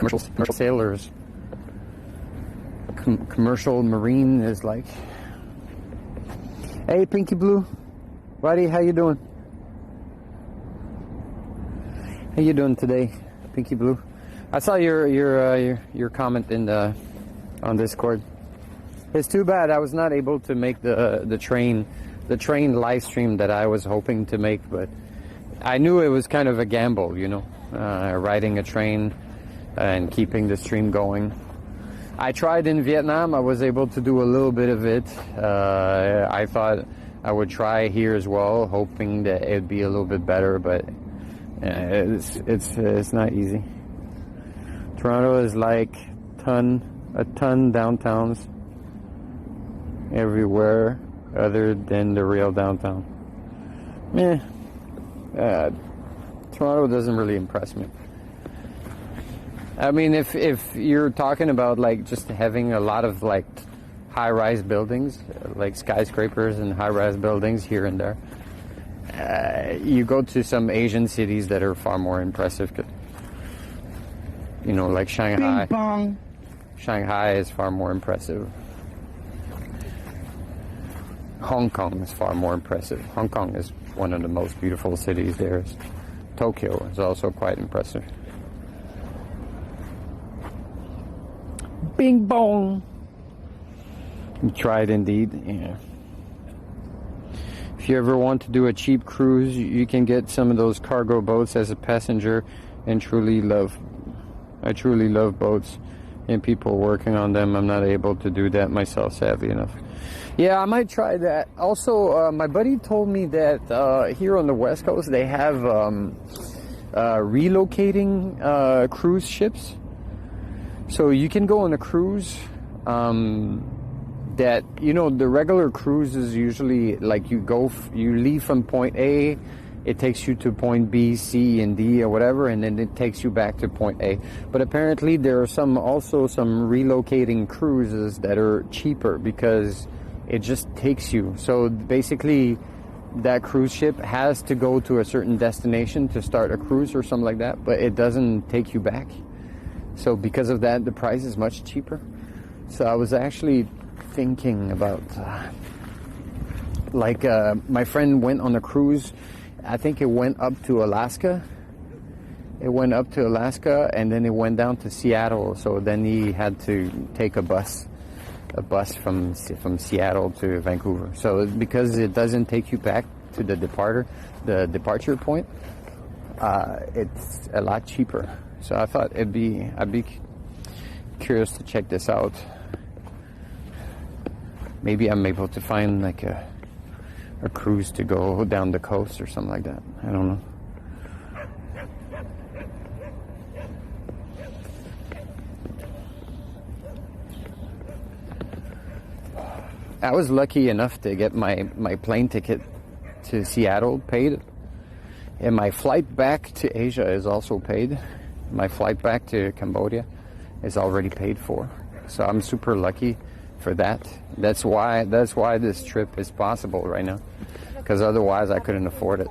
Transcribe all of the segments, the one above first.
commercial sailors. Commercial marine is like, hey, Pinky Blue, buddy, how you doing? How you doing today, Pinky Blue? I saw your comment in on Discord. It's too bad I was not able to make the train live stream that I was hoping to make, but I knew it was kind of a gamble, you know, riding a train and keeping the stream going. I tried in Vietnam. I was able to do a little bit of it. I thought I would try here as well, hoping that it'd be a little bit better, but it's not easy. Toronto is like a ton downtowns everywhere other than the real downtown. Toronto doesn't really impress me. I mean, if you're talking about like just having a lot of like high-rise buildings, like skyscrapers and high-rise buildings here and there, you go to some Asian cities that are far more impressive. You know, like Shanghai. Bing bong. Shanghai is far more impressive. Hong Kong is far more impressive. Hong Kong is one of the most beautiful cities there. Tokyo is also quite impressive. Bing bong. You tried indeed, yeah. If you ever want to do a cheap cruise, you can get some of those cargo boats as a passenger and I truly love boats and people working on them. I'm not able to do that myself, sadly enough. Yeah, I might try that. Also, my buddy told me that here on the West Coast they have relocating cruise ships. So you can go on a cruise that, you know, the regular cruise is usually like you leave from point A, it takes you to point B, C, and D or whatever, and then it takes you back to point A. But apparently there are also some relocating cruises that are cheaper because it just takes you. So basically that cruise ship has to go to a certain destination to start a cruise or something like that, but it doesn't take you back. So because of that, the price is much cheaper. So I was actually thinking about, my friend went on a cruise. I think it went up to Alaska. And then it went down to Seattle. So then he had to take a bus from Seattle to Vancouver. So because it doesn't take you back to the departure point, it's a lot cheaper. So I thought I'd be curious to check this out. Maybe I'm able to find like a cruise to go down the coast or something like that. I don't know. I was lucky enough to get my plane ticket to Seattle paid. And my flight back to Asia is also paid. My flight back to Cambodia is already paid for. So I'm super lucky for that. That's why this trip is possible right now. Because otherwise I couldn't afford it.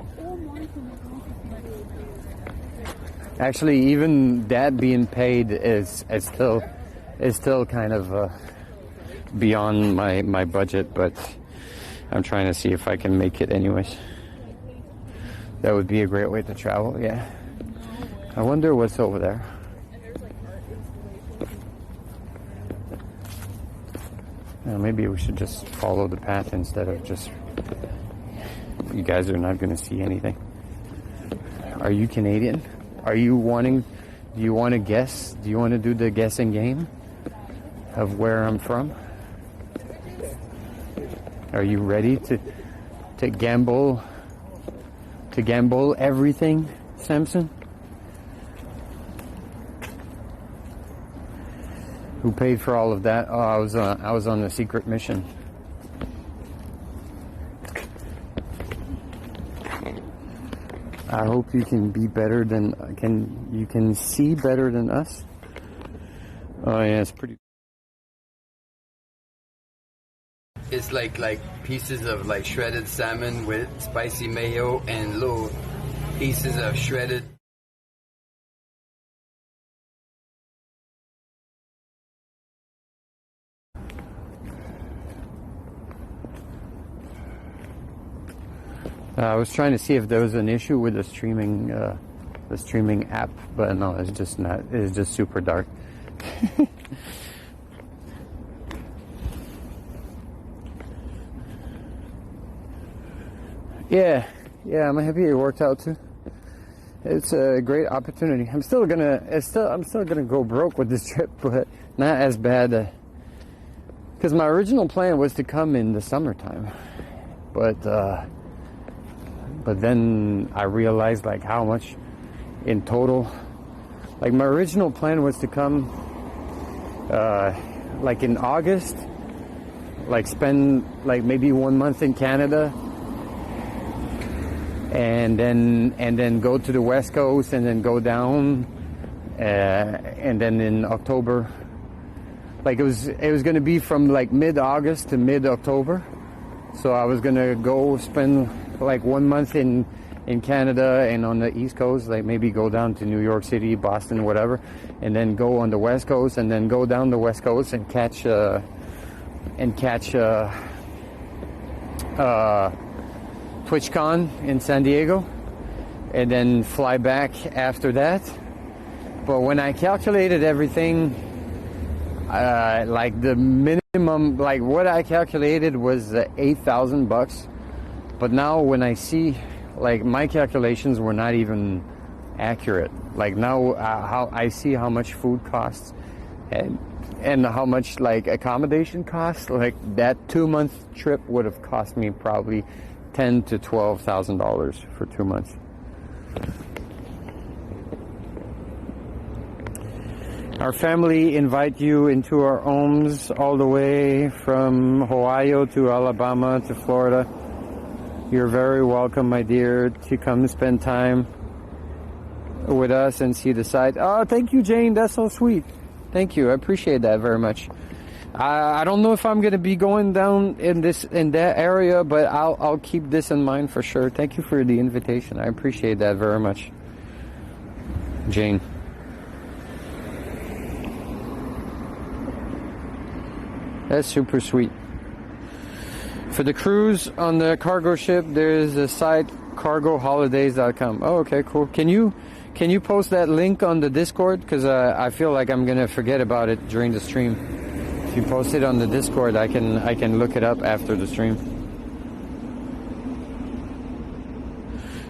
Actually, even that being paid is still kind of beyond my budget, but I'm trying to see if I can make it anyways. That would be a great way to travel, yeah. I wonder what's over there. Maybe we should just follow the path instead of just... You guys are not going to see anything. Are you Canadian? Do you want to guess? Do you want to do the guessing game of where I'm from? Are you ready to gamble everything, Samson? Who paid for all of that? Oh, I was on a secret mission. I hope you can be better than you can see better than us. Oh yeah, it's pretty. It's like pieces of like shredded salmon with spicy mayo and little pieces of shredded I was trying to see if there was an issue with the streaming app, but no, it's just not. It's just super dark. Yeah, I'm happy it worked out too. It's a great opportunity. I'm still gonna go broke with this trip, but not as bad. Because my original plan was to come in the summertime, but then I realized like how much in total. Like my original plan was to come like in August, like spend like maybe 1 month in Canada. And then go to the West Coast and then go down, and then in October, like it was going to be from like mid-August to mid-October. So I was going to go spend like 1 month in Canada and on the East Coast, like maybe go down to New York City, Boston, whatever, and then go on the West Coast and then go down the West Coast and catch TwitchCon in San Diego, and then fly back after that. But when I calculated everything, like the minimum, like what I calculated was $8,000. But now when I see, like my calculations were not even accurate. Like now, how I see how much food costs and how much like accommodation costs. Like that 2-month trip would have cost me probably $10,000 to $12,000 for 2 months. Our family invite you into our homes all the way from Ohio to Alabama to Florida. You're very welcome, my dear, to come spend time with us and see the site. Oh, thank you, Jane. That's so sweet. Thank you. I appreciate that very much. I don't know if I'm going to be going down in that area, but I'll keep this in mind for sure. Thank you for the invitation. I appreciate that very much, Jane. That's super sweet. For the cruise on the cargo ship, there's a site cargoholidays.com. Oh, okay, cool. Can you post that link on the Discord? Because I feel like I'm going to forget about it during the stream. If you post it on the Discord, I can look it up after the stream.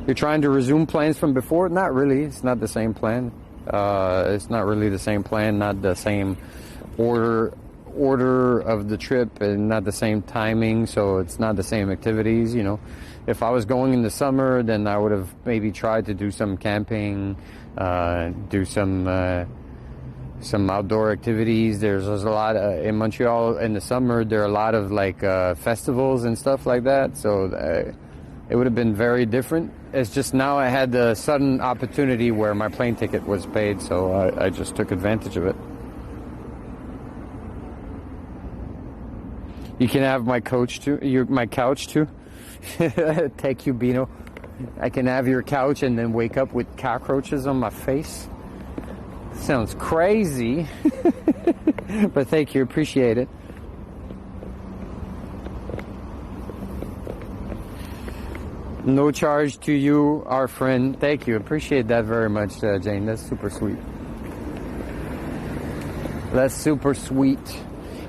You're trying to resume plans from before? Not really. It's not the same plan. It's not really the same plan. Not the same order of the trip, and not the same timing. So it's not the same activities. You know, if I was going in the summer, then I would have maybe tried to do some camping, do some outdoor activities. There's a lot in Montreal in the summer. There are a lot of like festivals and stuff like that. So it would have been very different. It's just now I had the sudden opportunity where my plane ticket was paid, so I just took advantage of it. You can have my couch too. My couch too. Take you, Bino. I can have your couch and then wake up with cockroaches on my face. Sounds crazy, but thank you, appreciate it. No charge to you, our friend. Thank you, appreciate that very much, Jane. That's super sweet. That's super sweet.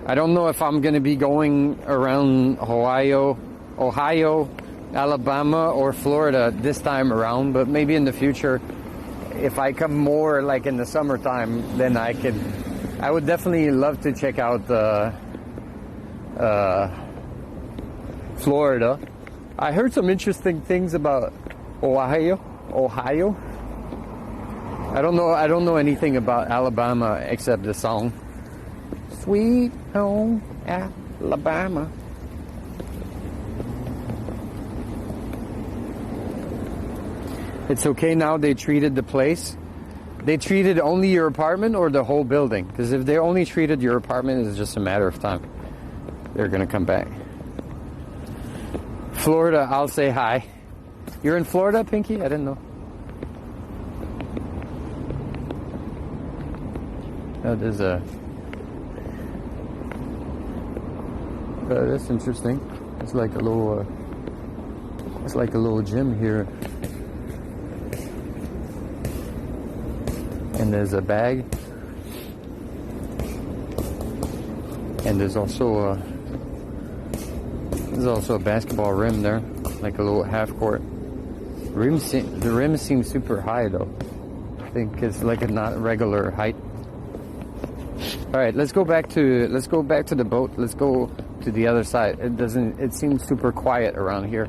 I don't know if I'm going to be going around Ohio, Alabama, or Florida this time around, but maybe in the future. If I come more like in the summertime, then I would definitely love to check out Florida. I heard some interesting things about Ohio. I don't know anything about Alabama except the song Sweet Home Alabama. It's okay now they treated the place. They treated only your apartment or the whole building? Because if they only treated your apartment, it's just a matter of time. They're going to come back. Florida, I'll say hi. You're in Florida, Pinky? I didn't know. Oh, there's a... that's interesting. It's like a little... It's like a little gym here. And there's a bag. And there's also a basketball rim there, like a little half court. The rim seems super high though. I think it's like a not regular height. All right, let's go back to the boat. Let's go to the other side. It seems super quiet around here.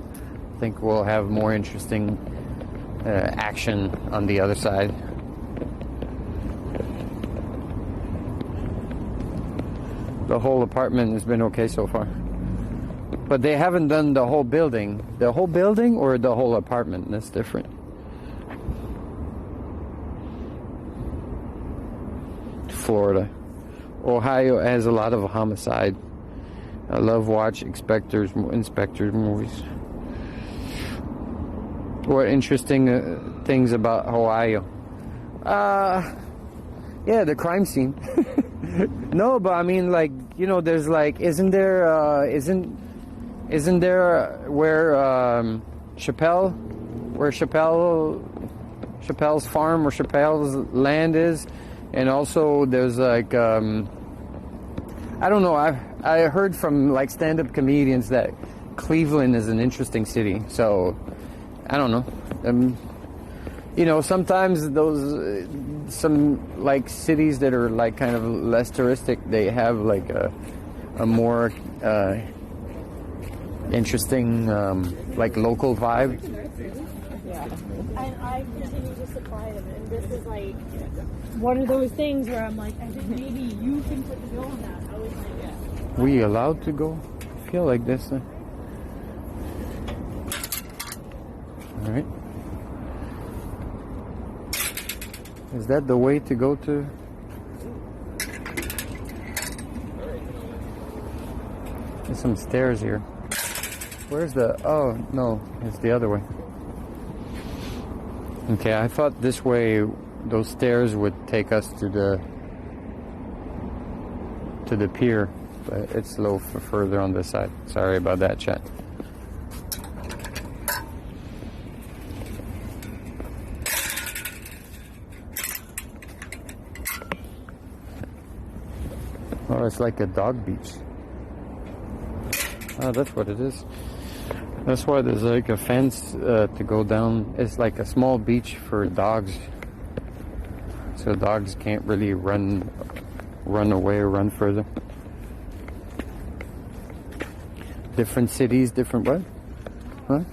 I think we'll have more interesting action on the other side. The whole apartment has been okay so far. But they haven't done the whole building. The whole building or the whole apartment? That's different. Florida. Ohio has a lot of homicide. I love watch inspectors movies. What interesting things about Ohio? Yeah, the crime scene. No, but I mean, like, you know, there's like, isn't there where Chappelle's farm or Chappelle's land is, and also there's like, I don't know. I heard from like stand-up comedians that Cleveland is an interesting city. So I don't know. You know, sometimes some like cities that are like kind of less touristic, they have like a more interesting like local vibe. Yeah, and I continue to supply them, and this is like one of those things where I'm like, I think maybe you can put the bill on that. I was like, yeah. We allowed to go? I feel like this. All right. Is that the way to go to? There's some stairs here. Where's the... Oh, no. It's the other way. Okay, I thought this way those stairs would take us to the pier. But it's a little further on this side. Sorry about that, chat. Oh, it's like a dog beach. Oh, that's what it is. That's why there's like a fence to go down. It's like a small beach for dogs. So dogs can't really run away or run further. Different cities, different what? Huh?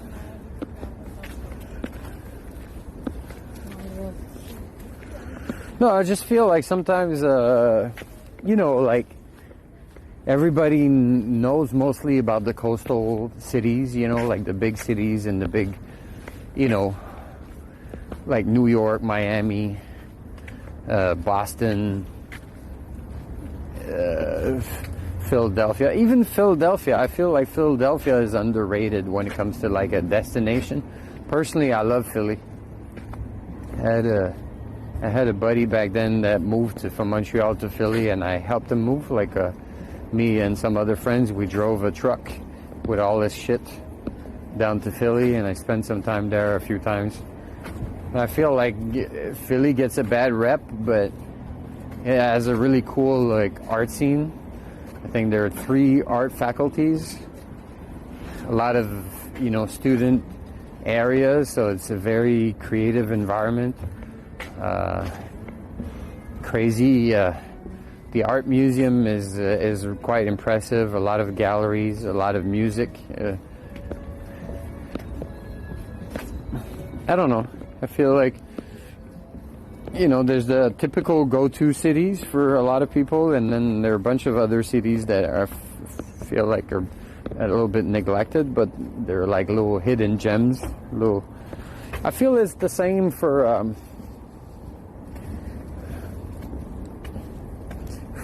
No, I just feel like sometimes, you know, like everybody knows mostly about the coastal cities, you know, like the big cities and the big, you know, like New York, Miami, Boston, Philadelphia. Even Philadelphia, I feel like Philadelphia is underrated when it comes to like a destination. Personally, I love Philly. I had a buddy back then that moved from Montreal to Philly, and I helped him move. Like me and some other friends, we drove a truck with all this shit down to Philly, and I spent some time there a few times. And I feel like Philly gets a bad rep, but it has a really cool like art scene. I think there are 3 art faculties, a lot of, you know, student areas, so it's a very creative environment. Crazy. The art museum is quite impressive. A lot of galleries, a lot of music. I don't know. I feel like, you know, there's the typical go-to cities for a lot of people, and then there are a bunch of other cities that feel like are a little bit neglected, but they're like little hidden gems. I feel it's the same for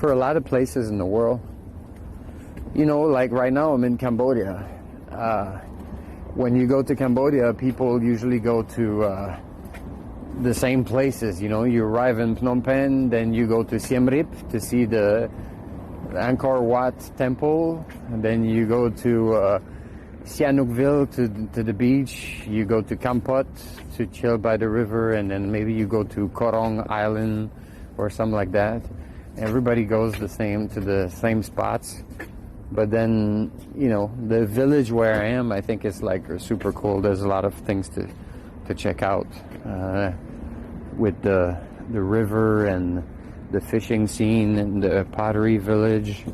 a lot of places in the world. You know, like right now I'm in Cambodia. When you go to Cambodia, people usually go to the same places. You know, you arrive in Phnom Penh, then you go to Siem Reap to see the Angkor Wat temple, and then you go to Sihanoukville to the beach. You go to Kampot to chill by the river, and then maybe you go to Korong Island or something like that. Everybody goes to the same spots. But then, you know, the village where I am, I think it's like super cool. There's a lot of things to check out with the river and the fishing scene and the pottery village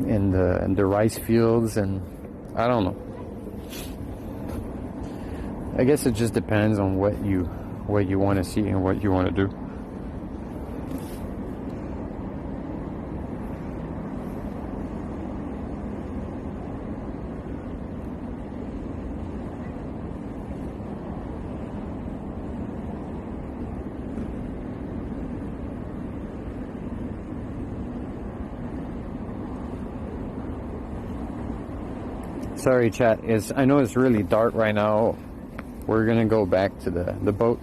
and the rice fields, and I don't know. I guess it just depends on what you want to see and what you want to do. Sorry, chat. I know it's really dark right now. We're gonna go back to the boat.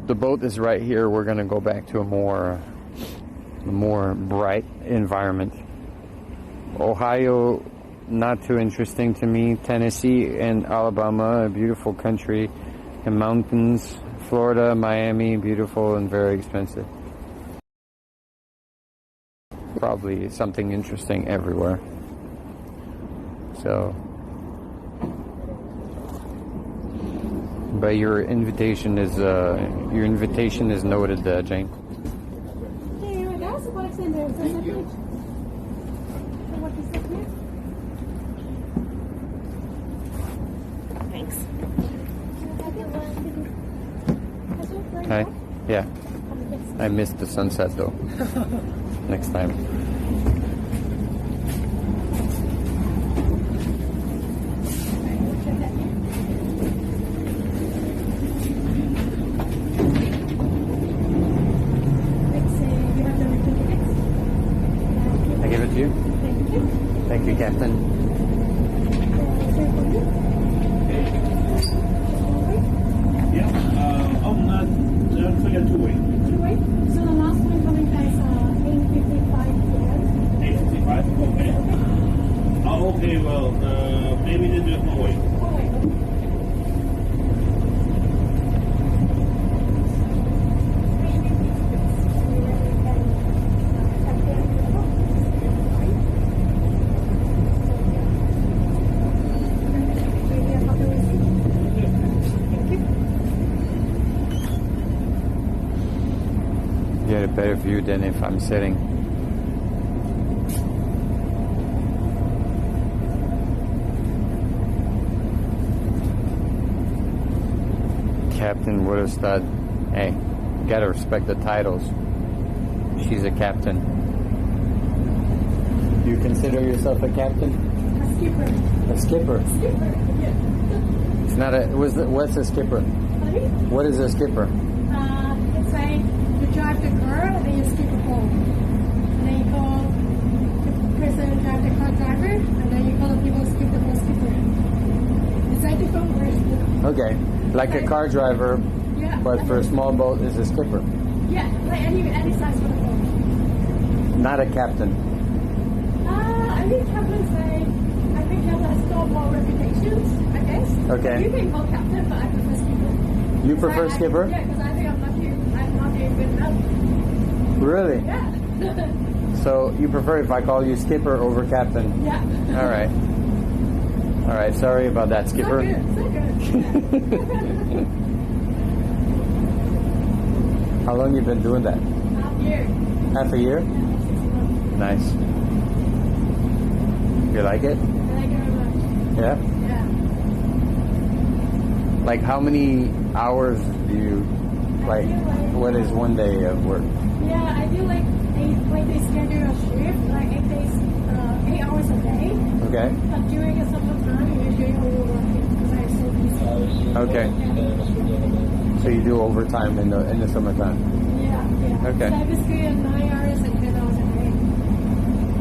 The boat is right here. We're gonna go back to a more bright environment. Ohio, not too interesting to me. Tennessee and Alabama, a beautiful country and mountains. Florida, Miami, beautiful and very expensive. Probably something interesting everywhere. So, but your invitation is noted, Jane. Thanks. Hi. Yeah. I missed the sunset though. Next time. Thank you, Captain. Yeah. Don't forget to wait. So the last one coming is 8:55 p.m. 8:55. Okay. Oh, okay. Well, maybe they do it more wait. Get a better view than if I'm sitting. Captain Woodestad. Hey, you gotta respect the titles. She's a captain. You consider yourself a captain? A skipper. A skipper? Skipper, yeah. It's not a. What's a skipper? Sorry? What is a skipper? It's like you drive the car and then you skip a pole. And then you call the person who drives the car driver, and then you call the people who skip the pole skipper. It's like different words. Okay, like a car driver, Yeah. but for a small boat is a skipper. Yeah, like any size for the boat. Not a captain. I think captain's like, I think captain has got more reputations, I guess. Okay. You can call captain, but I prefer skipper. You prefer skipper? Yeah, because I think I'm not doing good enough. Really? Yeah. So you prefer if I call you skipper over captain? Yeah. All right. All right. Sorry about that, skipper. So good. How long you been doing that? Half year. Half a year? Yeah, 6 months. Nice. You like it? I like it very much. Yeah. Yeah. Like how many hours do you like? What is one day of work? Yeah, I do like they schedule a shift, like 8 days, 8 hours a day. Okay. But during the summertime, you're usually overworking because I'm so busy. Okay. So you do overtime in the summertime. Yeah. Okay. So basically 9 hours and 10 hours a day.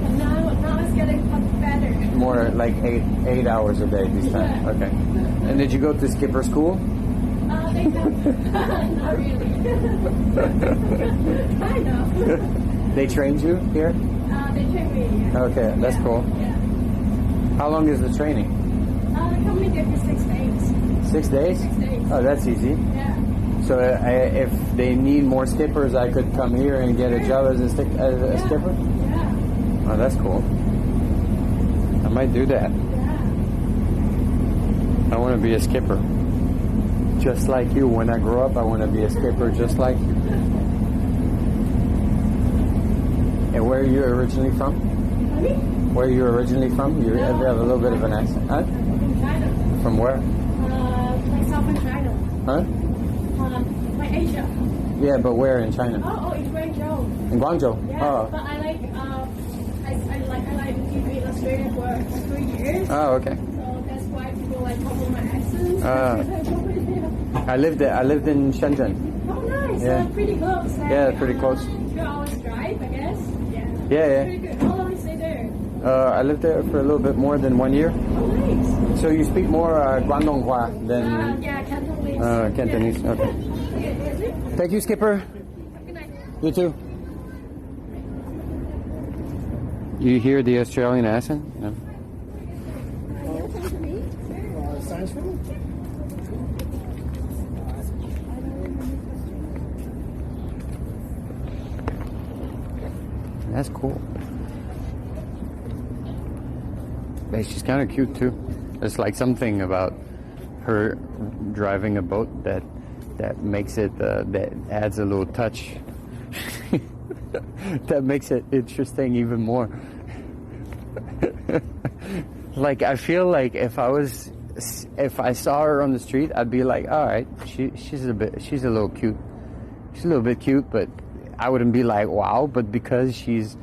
And now it's getting better. More like 8 hours a day this time. Yeah. Okay. And did you go to skipper school? They don't. Not really. Kind of. They trained you here? They train me. Yeah. Okay, that's cool. Yeah. How long is the training? The company gave me 6 days. 6 days? 6 days. Oh, that's easy. Yeah. So if they need more skippers, I could come here and get a job as a skipper? Yeah. Oh, that's cool. I might do that. Yeah. I want to be a skipper. Just like you. When I grow up, I want to be a skipper just like you. And where are you originally from? Honey? Where are you originally from? You have a little bit of an accent. Huh? From China. From where? Like southern China. Huh? Like Asia. Yeah, but where in China? Oh, in Guangzhou. In Guangzhou? Yeah, Oh. but I like to be in Australia for 3 years. Oh, okay. So that's why people like cover my accent. I lived in Shenzhen. Oh, nice. Yeah. Pretty close. Yeah, pretty close. 2 hours drive, I guess. Yeah. Yeah, Pretty good. How long did you stay there? I lived there for a little bit more than 1 year. Oh, nice. So you speak more Guangdonghua than Yeah, Cantonese. Cantonese. Yeah. Okay. Thank you, Skipper. Good night. You too. You hear the Australian accent? No. Science film? That's cool. But she's kind of cute too. There's like something about her driving a boat that makes it that adds a little touch. That makes it interesting even more. Like I feel like if I saw her on the street, I'd be like, all right, she's a little cute. She's a little bit cute, but I wouldn't be like, wow. But because she's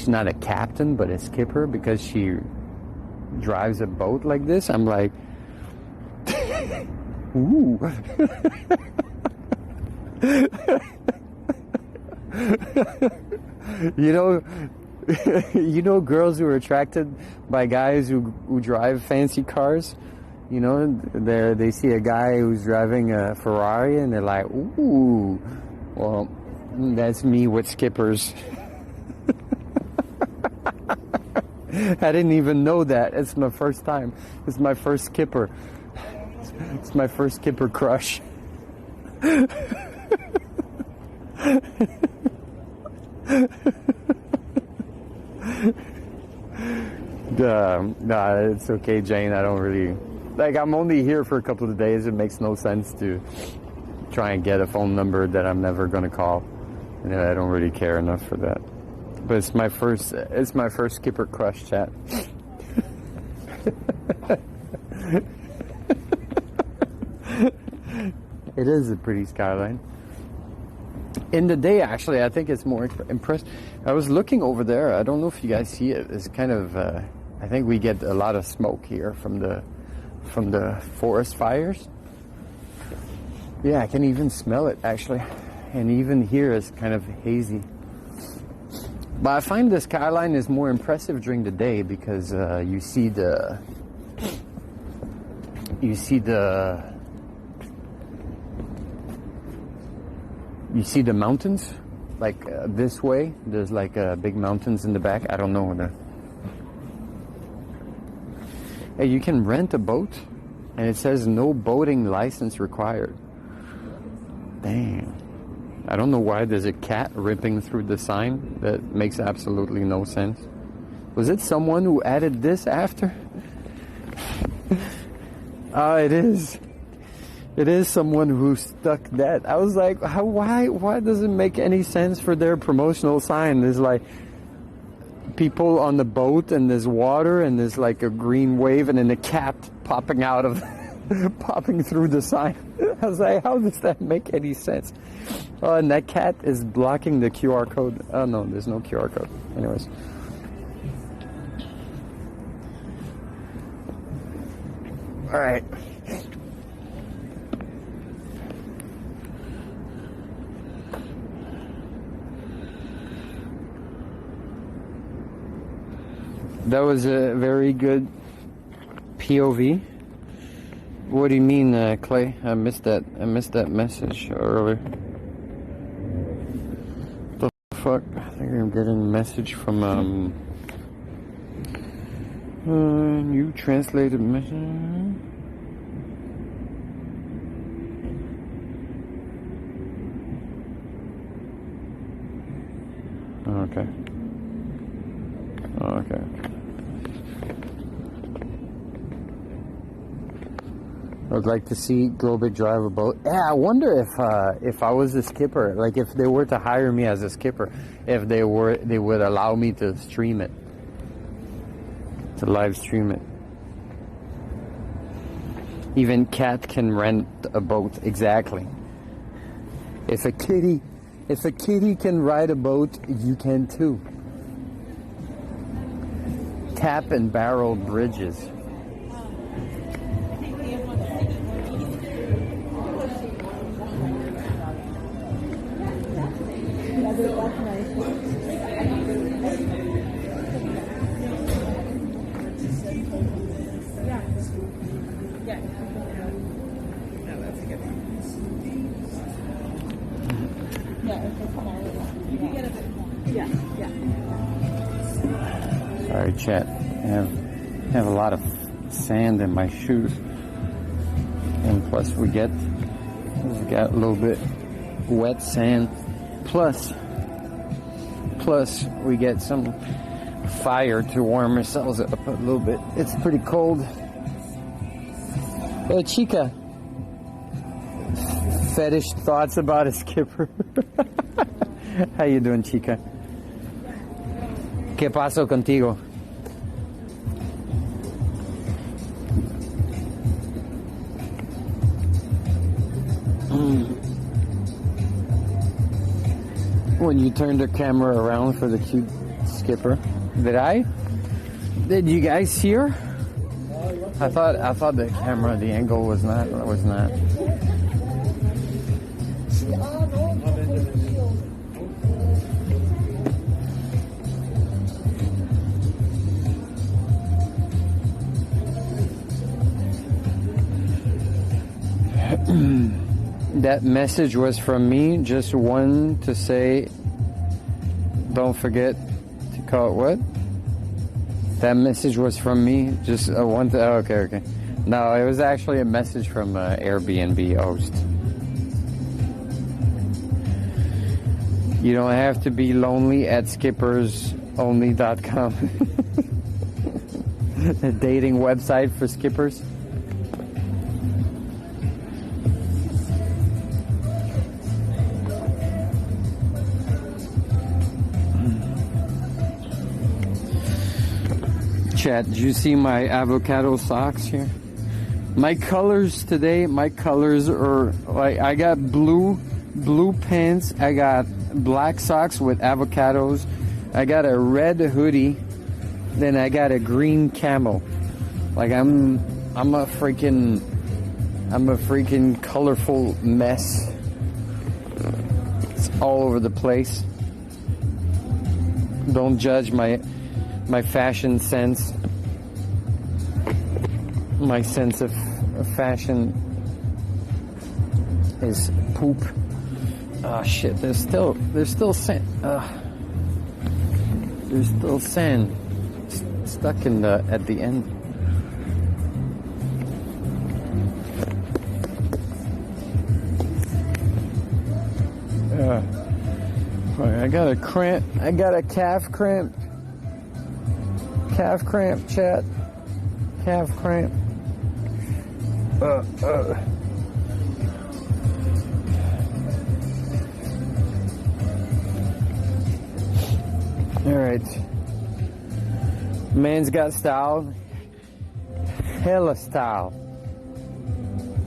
not a captain, but a skipper, because she drives a boat like this, I'm like, ooh. You know, girls who are attracted by guys who drive fancy cars. You know, they see a guy who's driving a Ferrari and they're like, ooh. Well, that's me with skippers. I didn't even know that. It's my first time. It's my first skipper. It's my first skipper crush. Nah, it's okay, Jane. I don't really... Like, I'm only here for a couple of days. It makes no sense to try and get a phone number that I'm never going to call. And I don't really care enough for that. But it's my first skipper crush chat. It is a pretty skyline. In the day, actually, I think it's more impressive. I was looking over there. I don't know if you guys see it. It's kind of, I think we get a lot of smoke here from the forest fires. Yeah, I can even smell it, actually. And even here it's kind of hazy. But I find the skyline is more impressive during the day because you see the mountains, like this way. There's like big mountains in the back. I don't know. Hey, you can rent a boat, and it says no boating license required. Damn. I don't know why there's a cat ripping through the sign. That makes absolutely no sense. Was it someone who added this after? It is. It is someone who stuck that. I was like, why does it make any sense for their promotional sign? There's like people on the boat and there's water and there's like a green wave and then a cat popping out of, popping through the sign. I was like, how does that make any sense? Oh, and that cat is blocking the QR code. Oh no, there's no QR code. Anyways. All right. That was a very good POV. What do you mean, Clay? I missed that message earlier. The fuck? I think I'm getting a message from New translated message. Okay. Okay. I'd like to see Globit drive a boat. Yeah, I wonder if I was a skipper, like if they were to hire me as a skipper, if they would allow me to stream it, to live stream it. Even Cat can rent a boat. Exactly. If a kitty can ride a boat, you can too. Tap and barrel bridges. Sorry, chat. I have a lot of sand in my shoes, and plus we got a little bit wet sand. Plus we get some fire to warm ourselves up a little bit. It's pretty cold. Hey, Chica. Fetish thoughts about a skipper. How you doing, Chica? ¿Qué pasó contigo? When you turned the camera around for the cute skipper, did you guys see her? I thought the camera, the angle was not. That message was from me, just one to say, don't forget to call it what? That message was from me, just one to, oh, okay. No, it was actually a message from Airbnb host. You don't have to be lonely at skippersonly.com. A dating website for skippers. Chat, did you see my avocado socks here? My colors today, are like, I got blue pants, I got black socks with avocados, I got a red hoodie, then I got a green camel. Like I'm a freaking colorful mess. It's all over the place. Don't judge my fashion sense. My sense of fashion is poop. Oh shit, there's still sand. There's still sand stuck at the end. I got a cramp. I got a calf cramp. Calf cramp, chat. Calf cramp. All right. Man's got style. Hella style.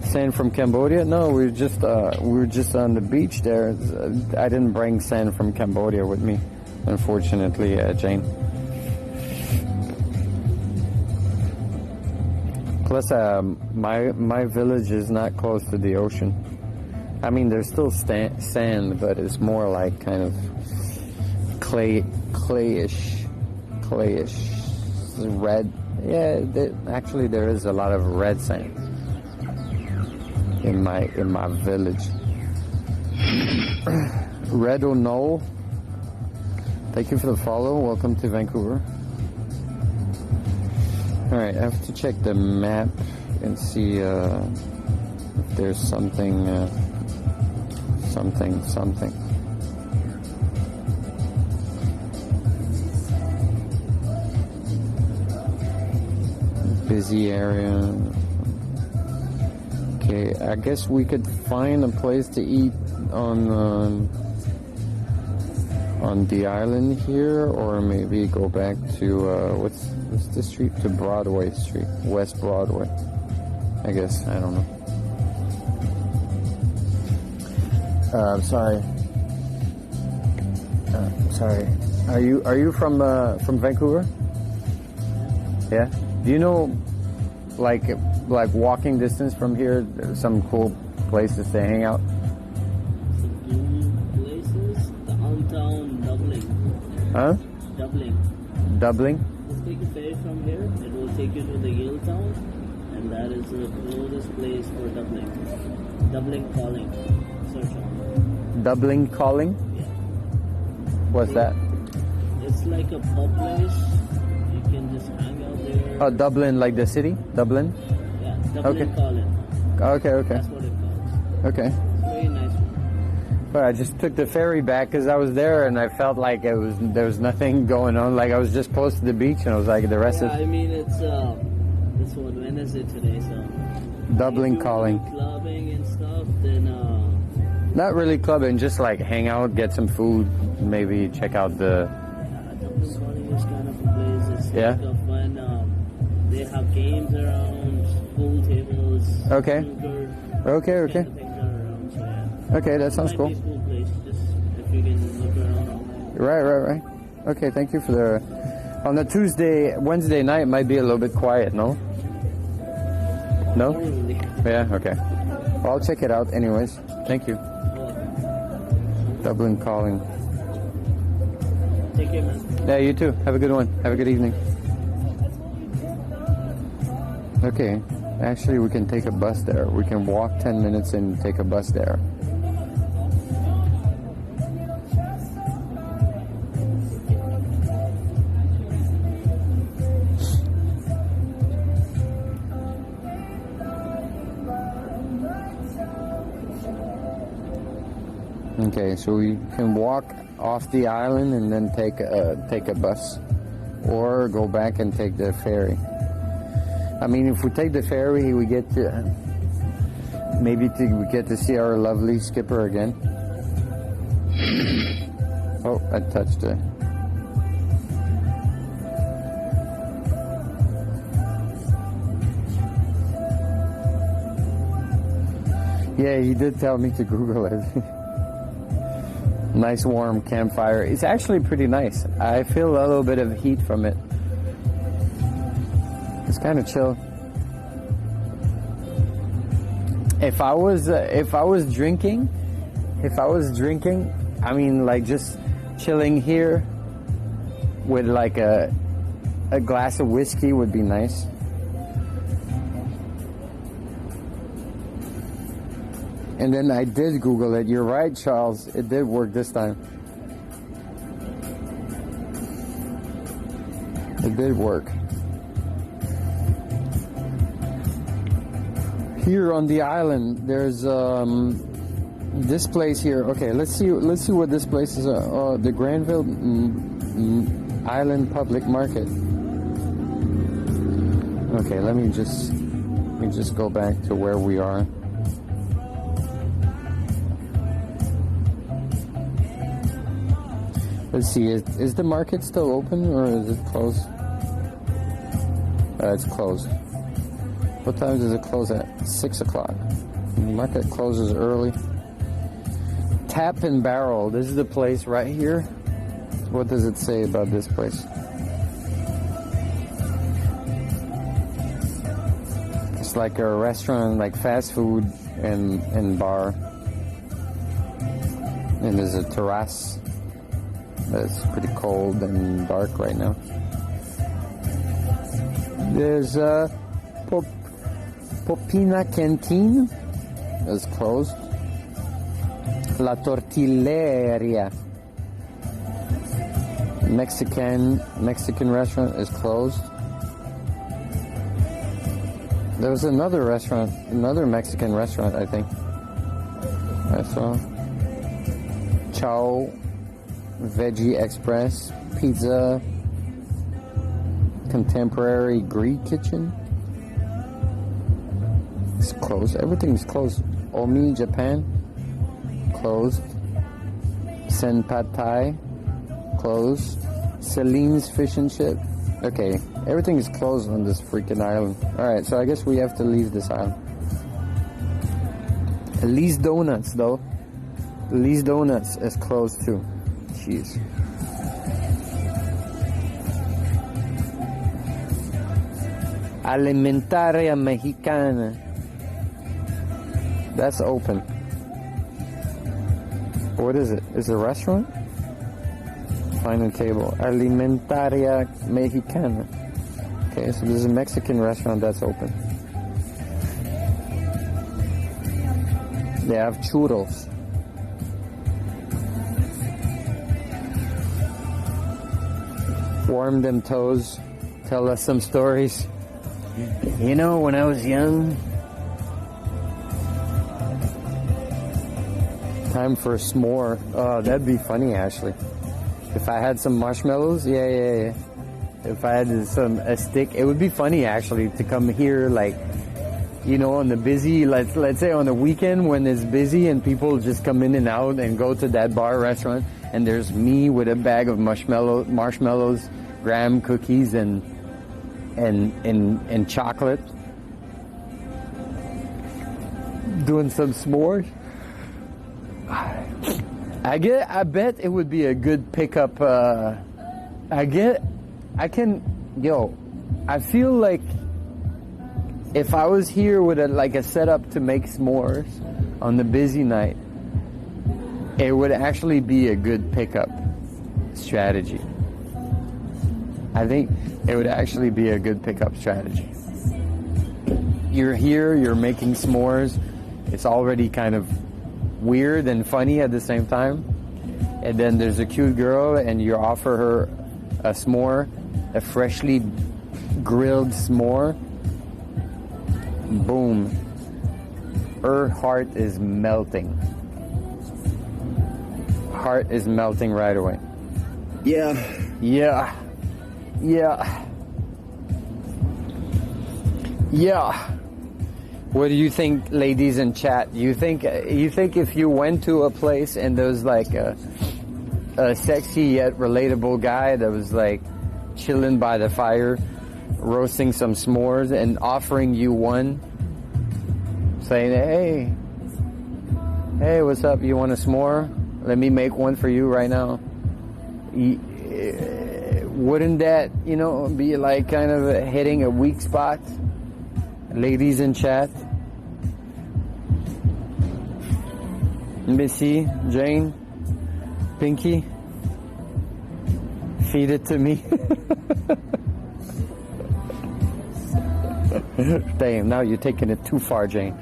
Sand from Cambodia? No, we were just on the beach there. I didn't bring sand from Cambodia with me, unfortunately, Jane. Plus, my village is not close to the ocean. I mean, there's still sand, but it's more like kind of clayish, red. Yeah, actually, there is a lot of red sand in my village. Red O'Noll, thank you for the follow. Welcome to Vancouver. Alright, I have to check the map and see if there's something, something. Busy area. Okay, I guess we could find a place to eat on the island here, or maybe go back to what's the street, to Broadway Street, West Broadway. I guess, I don't know. Sorry. Sorry. Are you from Vancouver? Yeah. Do you know, like walking distance from here, some cool places to hang out? Places, downtown Dublin. Huh? Dublin? Just take a ferry from here. It will take you to the Yale town, and that is the closest place for Dublin. Dublin Calling. Search on. Dublin Calling? Yeah. What's that? It's like a pub place. You can just hang out there. Oh, Dublin, like the city? Dublin? Yeah, Dublin Okay. Calling. Okay. That's what it calls. Okay. It's very nice one. But I just took the ferry back because I was there and I felt like there was nothing going on. Like I was just close to the beach and I was like the rest Yeah, I mean it's what Wednesday today, so Dublin if you Calling. wanna do clubbing and stuff, then Not really clubbing, just like hang out, get some food, maybe check out the. Dublin Calling is kind of a place. It's Yeah? like a fun. They have games around, pool tables, Okay. snooker, Okay. kind of things are around. So yeah. Okay, that sounds Might cool. be a cool place, just if you can look around all night. Right. Okay, thank you for the. On the Wednesday night might be a little bit quiet, no? No? Not really. Yeah, okay. Well, I'll check it out anyways. Thank you. Dublin Calling. Take care, man. Yeah, you too. Have a good one. Have a good evening. Okay, actually we can take a bus there. We can walk 10 minutes and take a bus there. Okay, so we can walk off the island and then take a bus, or go back and take the ferry. I mean, if we take the ferry, we get to we get to see our lovely skipper again. Oh, I touched it. Yeah, he did tell me to Google it. Nice warm campfire. It's actually pretty nice. I feel a little bit of heat from it. It's kind of chill. If I was drinking, I mean, like just chilling here with like a glass of whiskey would be nice. And then I did Google it. You're right, Charles. It did work this time. It did work. Here on the island, there's this place here. Okay, let's see what this place is. The Granville Island Public Market. Okay, let me just go back to where we are. Let's see, is the market still open or is it closed? It's closed. What time does it close at? 6 o'clock. The market closes early. Tap and Barrel. This is the place right here. What does it say about this place? It's like a restaurant, like fast food and bar. And there's a terrace. It's pretty cold and dark right now. There's Popina Canteen is closed. La Tortilleria Mexican restaurant is closed. There was another restaurant, another Mexican restaurant, I think. I saw. Chow Veggie Express Pizza, Contemporary Greek Kitchen. It's closed. Everything's closed. Omi Japan, closed. Sen Pad Thai, closed. Celine's Fish and Chip. Okay, everything is closed on this freaking island. Alright, so I guess we have to leave this island. Lee's Donuts, though. Lee's Donuts is closed too. Jeez. Alimentaria Mexicana. That's open. What is it? Is it a restaurant? Find a table. Alimentaria Mexicana. Okay, so there's a Mexican restaurant that's open. They have churros. Warm them toes. Tell us some stories. You know, when I was young, time for a s'more. Oh, that'd be funny, actually. If I had some marshmallows, yeah. If I had a stick, it would be funny, actually, to come here, like, you know, on the busy, let's say on the weekend when it's busy and people just come in and out and go to that bar restaurant, and there's me with a bag of marshmallows, graham cookies, and chocolate, doing some s'mores. I bet it would be a good pickup. I feel like if I was here with a setup to make s'mores on the busy night, it would actually be a good pickup strategy. I think it would actually be a good pickup strategy. You're here, you're making s'mores. It's already kind of weird and funny at the same time. And then there's a cute girl and you offer her a s'more, a freshly grilled s'more. Boom. Her heart is melting. Heart is melting right away. Yeah. What do you think, ladies in chat? You think if you went to a place and there was like a sexy yet relatable guy that was like chilling by the fire, roasting some s'mores and offering you one, saying, hey, what's up? You want a s'more? Let me make one for you right now. Wouldn't that, be like kind of hitting a weak spot? Ladies in chat. Missy, Jane, Pinky, feed it to me. Damn, now you're taking it too far, Jane.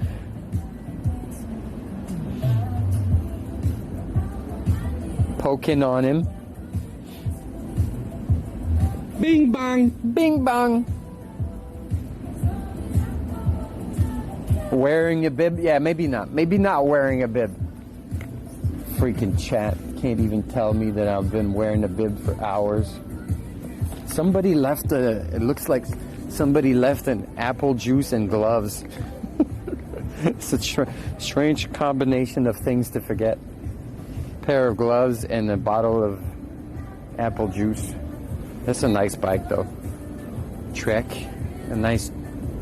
Poking on him. Bing bang, bing bang. Wearing a bib? Yeah, maybe not. Maybe not wearing a bib. Freaking chat can't even tell me that I've been wearing a bib for hours. Somebody left it looks like somebody left an apple juice and gloves. It's a strange combination of things to forget. Pair of gloves and a bottle of apple juice. That's a nice bike though. Trek. A nice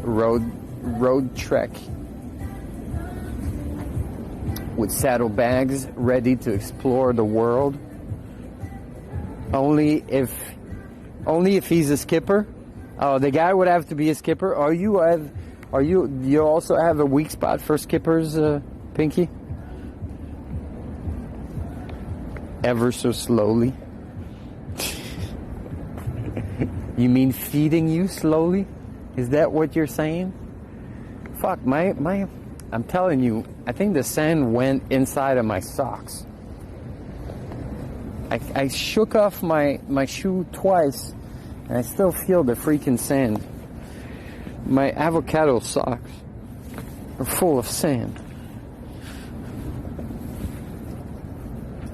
road trek. With saddlebags, ready to explore the world. Only if he's a skipper. Oh, the guy would have to be a skipper. You also have a weak spot for skippers, Pinky? Ever so slowly. You mean feeding you slowly? Is that what you're saying? Fuck, I'm telling you, I think the sand went inside of my socks. I shook off my shoe twice, and I still feel the freaking sand. My avocado socks are full of sand.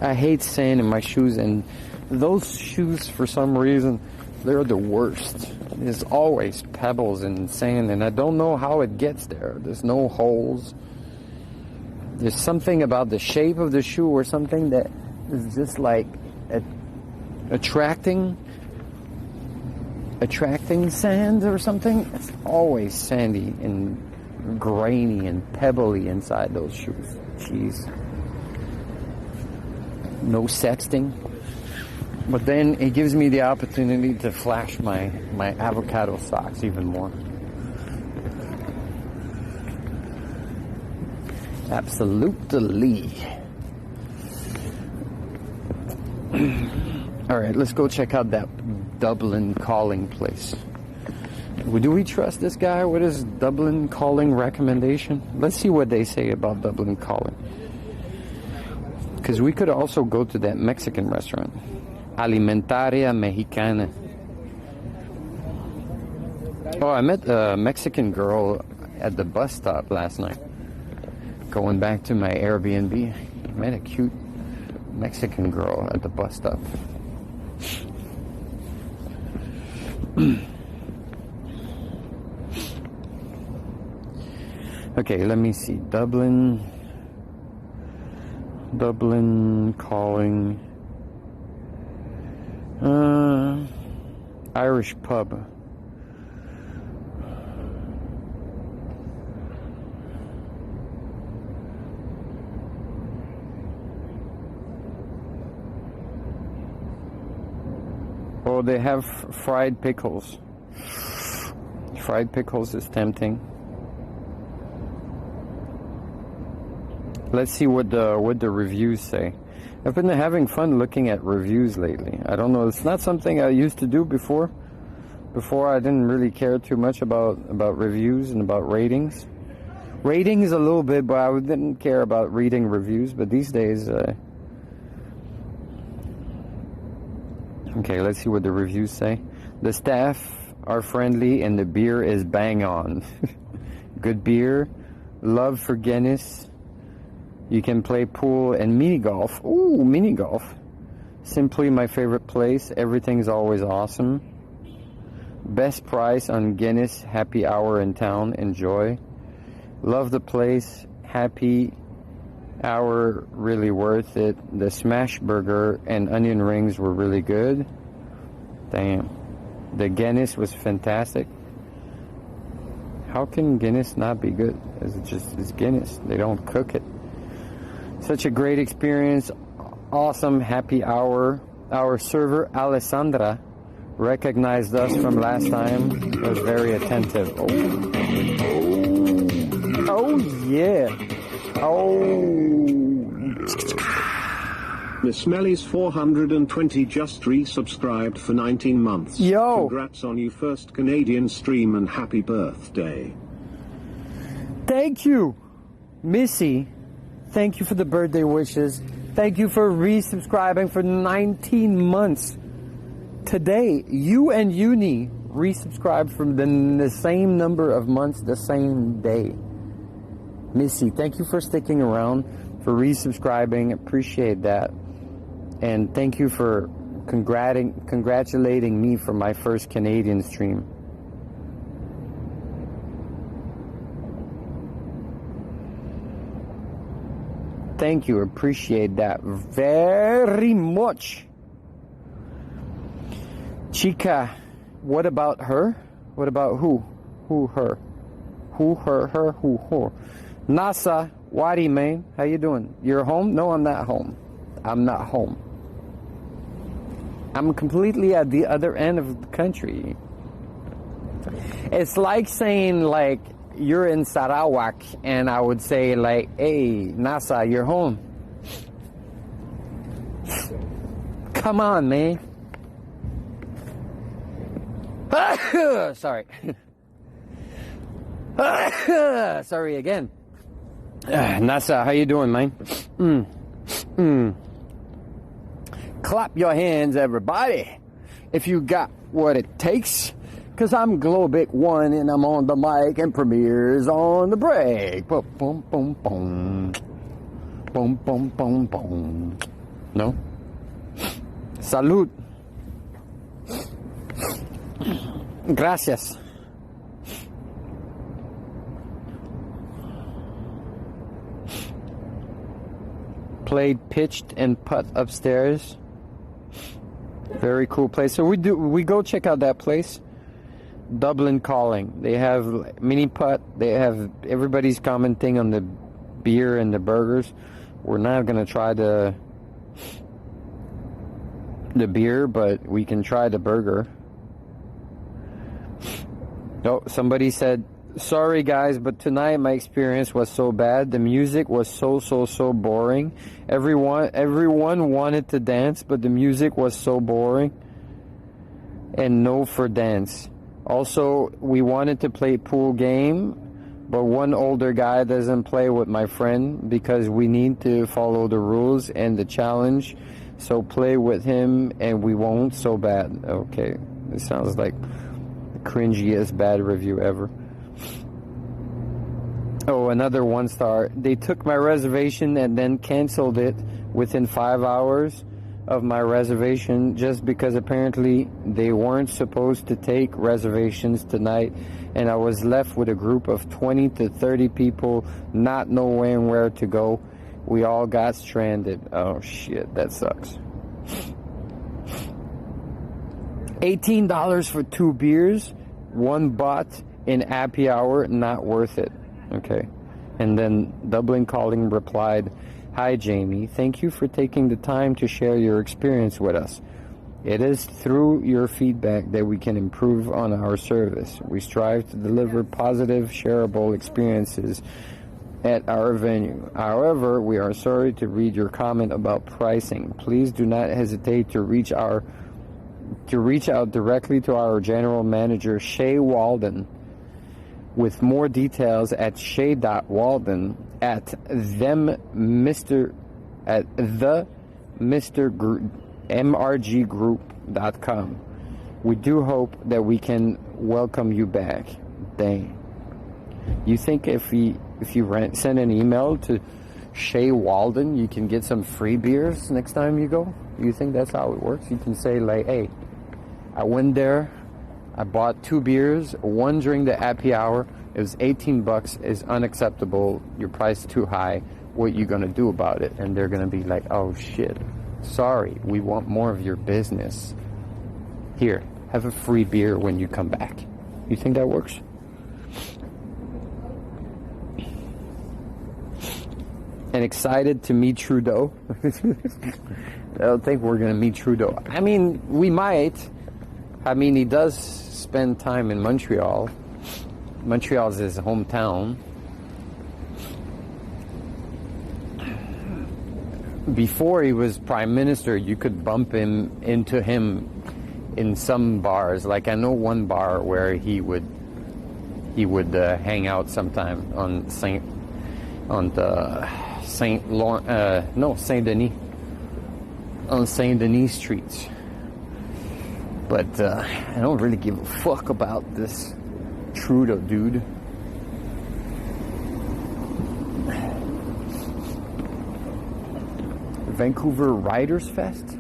I hate sand in my shoes, and those shoes, for some reason, they're the worst. There's always pebbles and sand, and I don't know how it gets there. There's no holes. There's something about the shape of the shoe or something that is just like attracting sand or something. It's always sandy and grainy and pebbly inside those shoes. Jeez. No sexting. But then it gives me the opportunity to flash my avocado socks even more. Absolutely. All right, let's go check out that Dublin Calling place. Do we trust this guy with his Dublin Calling recommendation? Let's see what they say about Dublin Calling. Because we could also go to that Mexican restaurant, Alimentaria Mexicana. Oh, I met a Mexican girl at the bus stop last night. Going back to my Airbnb, I met a cute Mexican girl at the bus stop. Okay, let me see. Dublin Calling. Irish pub. Oh, they have fried pickles. Fried pickles is tempting. Let's see what the reviews say. I've been having fun looking at reviews lately. I don't know, it's not something I used to do before. Before I didn't really care too much about reviews and about ratings. Ratings a little bit, but I didn't care about reading reviews. But these days, okay, let's see what the reviews say. The staff are friendly and the beer is bang on. Good beer, love for Guinness. You can play pool and mini golf. Ooh, mini golf. Simply my favorite place. Everything's always awesome. Best price on Guinness happy hour in town. Enjoy. Love the place. Happy hour, really worth it. The smash burger and onion rings were really good. Damn. The Guinness was fantastic. How can Guinness not be good? It's Guinness. They don't cook it. Such a great experience. Awesome happy hour. Our server, Alessandra, recognized us from last time. Was very attentive. Oh yeah. Oh. Miss Melly's 420 just resubscribed for 19 months. Yo. Congrats on your first Canadian stream and happy birthday. Thank you, Missy. Thank you for the birthday wishes. Thank you for resubscribing for 19 months. Today, you and Uni resubscribed for the same number of months, the same day. Missy, thank you for sticking around, for resubscribing. Appreciate that. And thank you for congratulating me for my first Canadian stream. Thank you. Appreciate that very much. Chica, what about her? What about who? Who, her? Who, her, who, her? NASA, Wadi, man. How you doing? You're home? No, I'm not home. I'm not home. I'm completely at the other end of the country. It's like saying, like, you're in Sarawak, and I would say, like, hey, NASA, you're home. Come on, man. Sorry. Sorry again. NASA, how you doing, man? Clap your hands, everybody. If you got what it takes, Cause I'm Globic One and I'm on the mic and Premier's on the break. Boom, boom, boom, boom. Boom, boom, boom, boom. No? Salud. Gracias. Played pitched and putt upstairs. Very cool place. So we go check out that place. Dublin Calling. They have mini putt. They have everybody's commenting on the beer and the burgers. We're not gonna try the beer, but we can try the burger. Oh, somebody said, sorry guys, but tonight my experience was so bad. The music was so boring. Everyone wanted to dance, but the music was so boring. And no for dance. Also, we wanted to play pool game, but one older guy doesn't play with my friend because we need to follow the rules and the challenge. So play with him and we won't. So bad. Okay, it sounds like the cringiest bad review ever. Oh, another 1 star. They took my reservation and then canceled it within 5 hours of my reservation just because apparently they weren't supposed to take reservations tonight, and I was left with a group of 20 to 30 people not knowing where to go. We all got stranded. Oh shit, that sucks. $18 for 2 beers, 1 bought in happy hour, not worth it. Okay. And then Dublin Calling replied, hi Jamie, thank you for taking the time to share your experience with us. It is through your feedback that we can improve on our service. We strive to deliver positive, shareable experiences at our venue. However, we are sorry to read your comment about pricing. Please do not hesitate to reach out directly to our general manager, Shay Walden, with more details at shay.walden at mrggroup.com. We do hope that we can welcome you back. Dang. You think if you send an email to Shay Walden, you can get some free beers next time you go? You think that's how it works? You can say like, hey, I went there, I bought 2 beers, 1 during the happy hour. It was $18. It's unacceptable. Your price is too high. What you gonna do about it? And they're gonna be like, oh shit, sorry, we want more of your business. Here, have a free beer when you come back. You think that works? And excited to meet Trudeau. I don't think we're gonna meet Trudeau. I mean, we might. I mean, he does spend time in Montreal. Montreal's his hometown. Before he was prime minister, you could bump into him in some bars. Like I know one bar where he would hang out sometime on Saint Denis, on Saint Denis streets. But I don't really give a fuck about this Trudeau dude. Vancouver Riders Fest.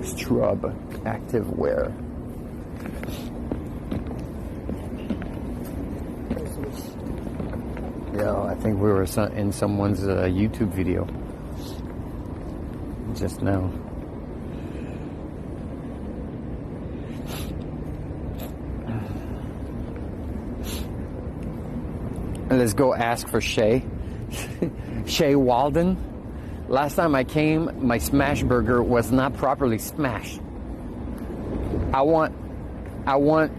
Strub active wear. Yeah, I think we were in someone's YouTube video just now. Let's go ask for Shay. Shay Walden. Last time I came, my smash burger was not properly smashed. I want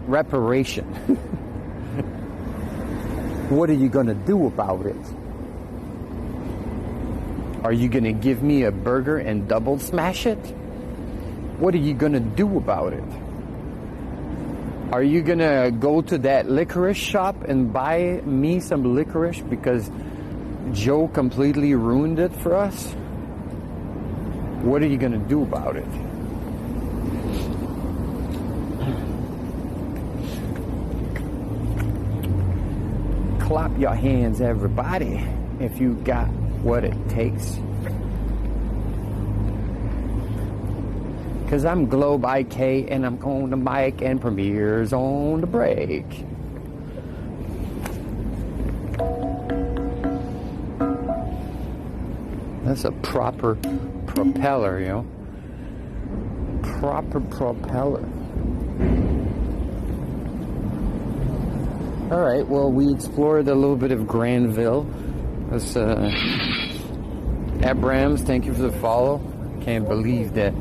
reparation. What are you gonna do about it? Are you gonna give me a burger and double smash it? What are you gonna do about it? Are you gonna go to that licorice shop and buy me some licorice because Joe completely ruined it for us? What are you gonna do about it? clap your hands, everybody, if you got what it takes. Cause I'm Globe IK and I'm on the mic and Premiere's on the break. That's a proper propeller, you know. Proper propeller. Alright, well, we explored a little bit of Granville. That's, Abrams, thank you for the follow. I can't believe that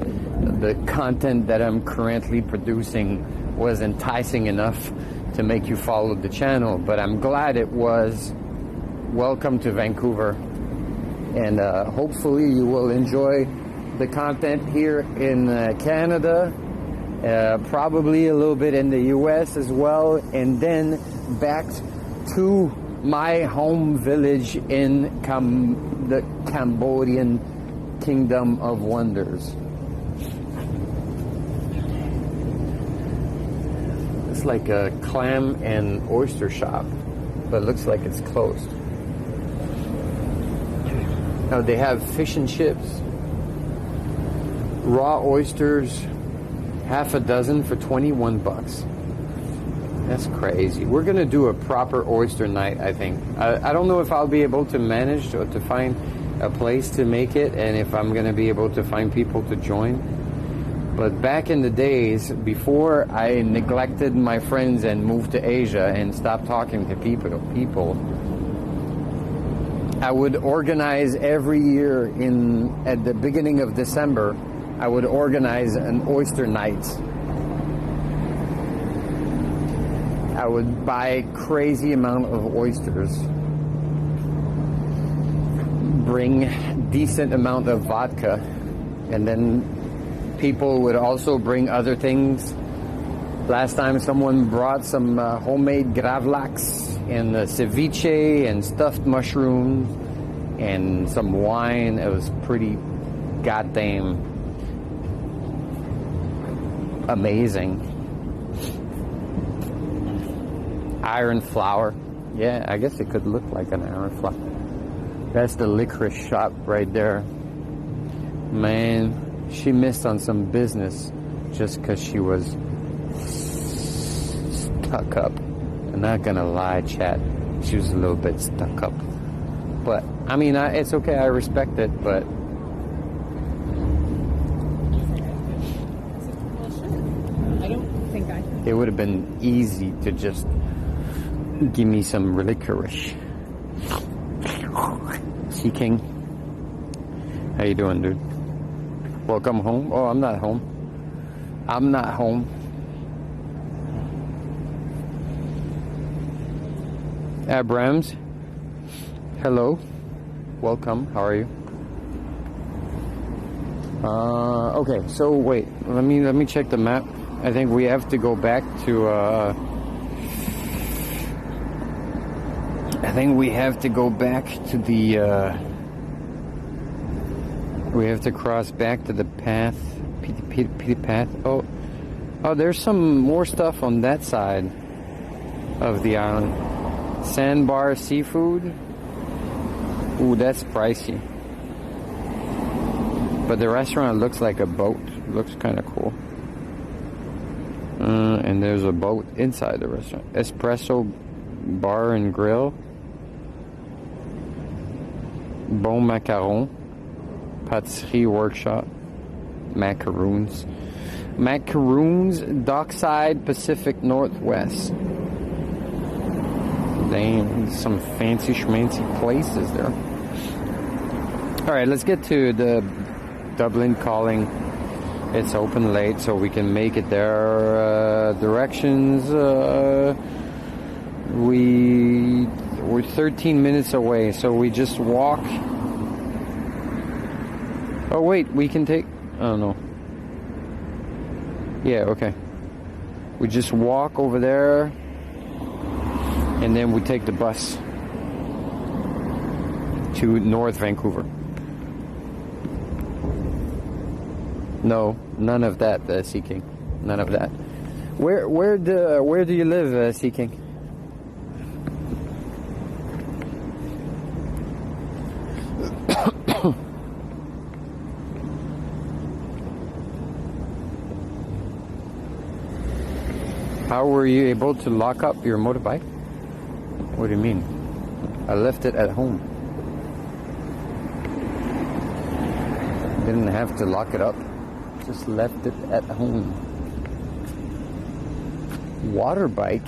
the content that I'm currently producing was enticing enough to make you follow the channel, but I'm glad it was. Welcome to Vancouver, and hopefully you will enjoy the content here in Canada, probably a little bit in the US as well, and then back to my home village in the Cambodian Kingdom of Wonders. It's like a clam and oyster shop, but it looks like it's closed. Now they have fish and chips, raw oysters, half a dozen for 21 bucks. That's crazy. We're gonna do a proper oyster night, I think. I don't know if I'll be able to manage or to find a place to make it, and if I'm gonna be able to find people to join. But back in the days, before I neglected my friends and moved to Asia and stopped talking to people, I would organize every year at the beginning of December, I would organize an oyster night. I would buy crazy amount of oysters, bring decent amount of vodka, and then people would also bring other things. Last time someone brought some homemade gravlax and ceviche and stuffed mushrooms and some wine. It was pretty goddamn amazing. Iron flower. Yeah, I guess it could look like an iron flower. That's the licorice shop right there. Man, she missed on some business just because she was stuck up. I'm not gonna lie, chat. She was a little bit stuck up. But, I mean, it's okay. I respect it, but... I don't think I can. It would have been easy to just give me some licorice. Sea King. How you doing, dude? Welcome home. Oh, I'm not home. I'm not home. Abrams. Hello. Welcome. How are you? Okay, so wait. Let me check the map. I think we have to go back to we have to cross back to the path, P path. Oh, there's some more stuff on that side of the island. Sandbar seafood. Ooh, that's pricey. But the restaurant looks like a boat. Looks kind of cool. And there's a boat inside the restaurant. Espresso bar and grill. Bon macaron. Patisserie workshop. Macaroons. Dockside, Pacific Northwest. Damn, some fancy schmancy places there. Alright, let's get to the Dublin Calling. It's open late, so we can make it there. Directions, we're 13 minutes away, so we just walk. Oh wait, we can take, oh no. Yeah, okay. We just walk over there, and then we take the bus to North Vancouver. No, none of that, Sea King. None of that. Where do you live, Sea King? How were you able to lock up your motorbike? What do you mean? I left it at home. Didn't have to lock it up. Just left it at home. Water bike.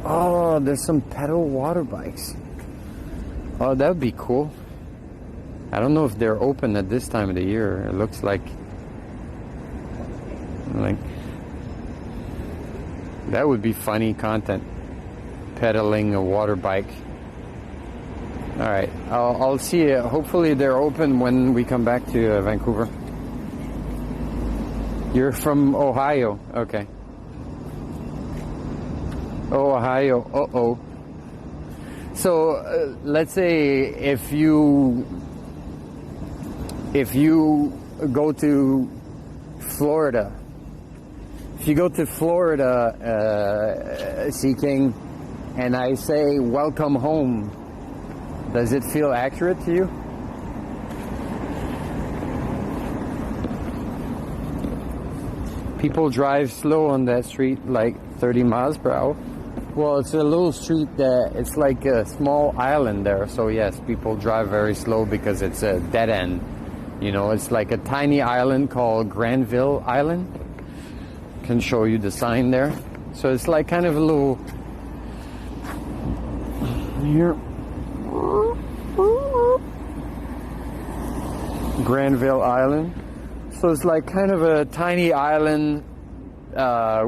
Oh, there's some pedal water bikes. Oh, that would be cool. I don't know if they're open at this time of the year. It looks like that would be funny content. Pedaling a water bike. All right, I'll see. Hopefully they're open when we come back to Vancouver. You're from Ohio, okay? Ohio. Uh-oh. So let's say if you go to Florida, Seeking, and I say welcome home, does it feel accurate to you? People drive slow on that street, like 30 miles per hour. Well, it's a little street that it's like a small island there. So yes, people drive very slow because it's a dead end. You know, it's like a tiny island called Granville Island. Can show you the sign there. So it's like kind of a little here. Granville Island. So it's like kind of a tiny island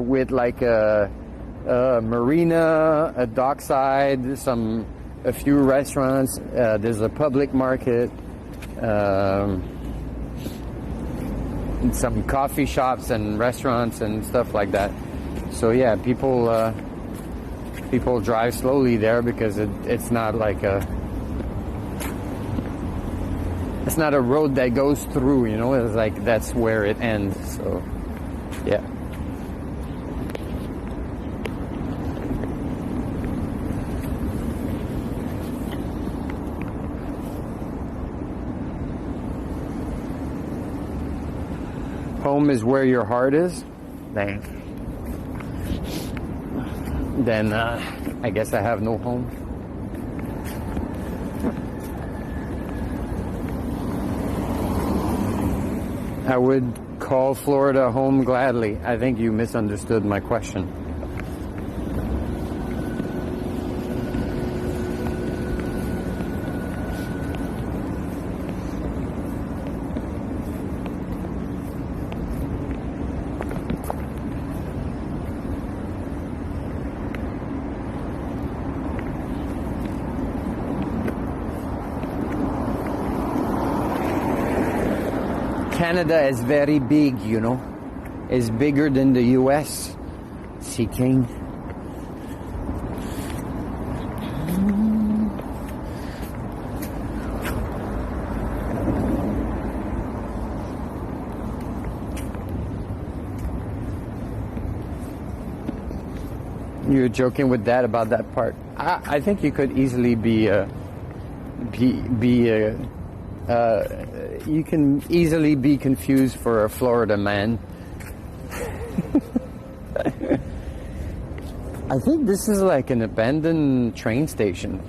with like a marina, a dockside, a few restaurants. There's a public market, and some coffee shops and restaurants and stuff like that. So yeah, people drive slowly there because it's not like it's not a road that goes through, you know. It's like that's where it ends. So yeah. Home is where your heart is. Then I guess I have no home. I would call Florida home gladly. I think you misunderstood my question. Canada is very big, you know. It's bigger than the US. Seeking. You're joking with Dad about that part. I think you could easily you can easily be confused for a Florida man. I think this is like an abandoned train station.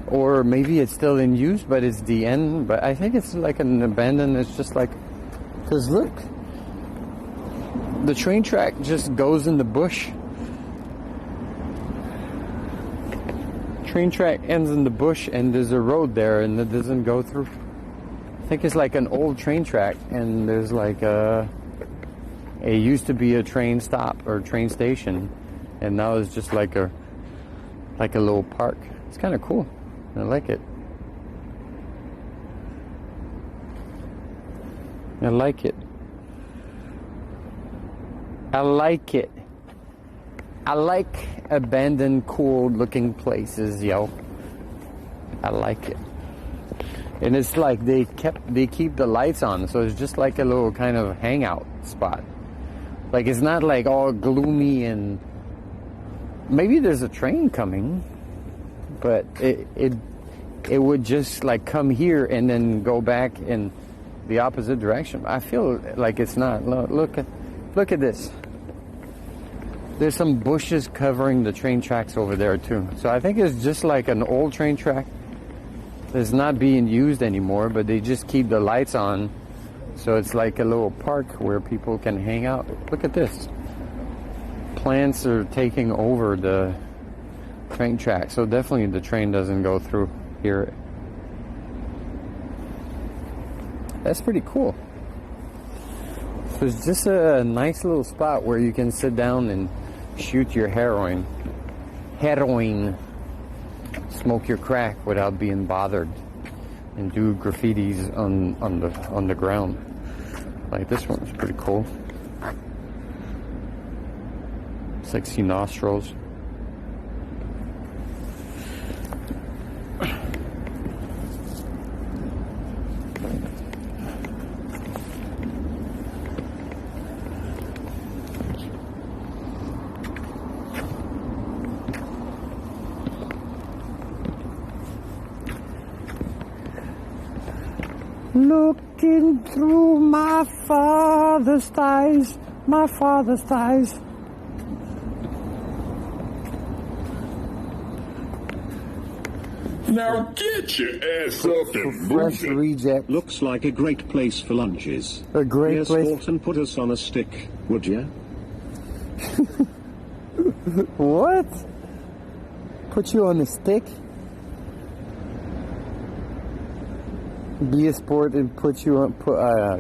Or maybe it's still in use, but it's the end. But I think it's like an abandoned, it's just like, because look, the train track just goes in the bush. Train track ends in the bush and there's a road there and it doesn't go through. I think it's like an old train track and there's like it used to be a train stop or train station and now it's just like a little park. It's kind of cool. I like it. I like it. I like it. I like abandoned, cool looking places, yo. I like it. And it's like they keep the lights on, so it's just like a little kind of hangout spot. Like it's not like all gloomy and maybe there's a train coming, but it would just like come here and then go back and the opposite direction. I feel like it's not. Look at this. There's some bushes covering the train tracks over there too. So I think it's just like an old train track that's not being used anymore, but they just keep the lights on. So it's like a little park where people can hang out. Look at this. Plants are taking over the train track. So definitely the train doesn't go through here. That's pretty cool. So it's just a nice little spot where you can sit down and shoot your heroin, smoke your crack without being bothered, and do graffitis on the ground. Like this one is pretty cool. Sexy nostrils. Looking through my father's thighs, my father's thighs. Now get your ass up and move it. Reject. Looks like a great place for lunches. A great Yes, place. Fortin, put us on a stick, would ya? What? Put you on a stick? Be a sport and put you on.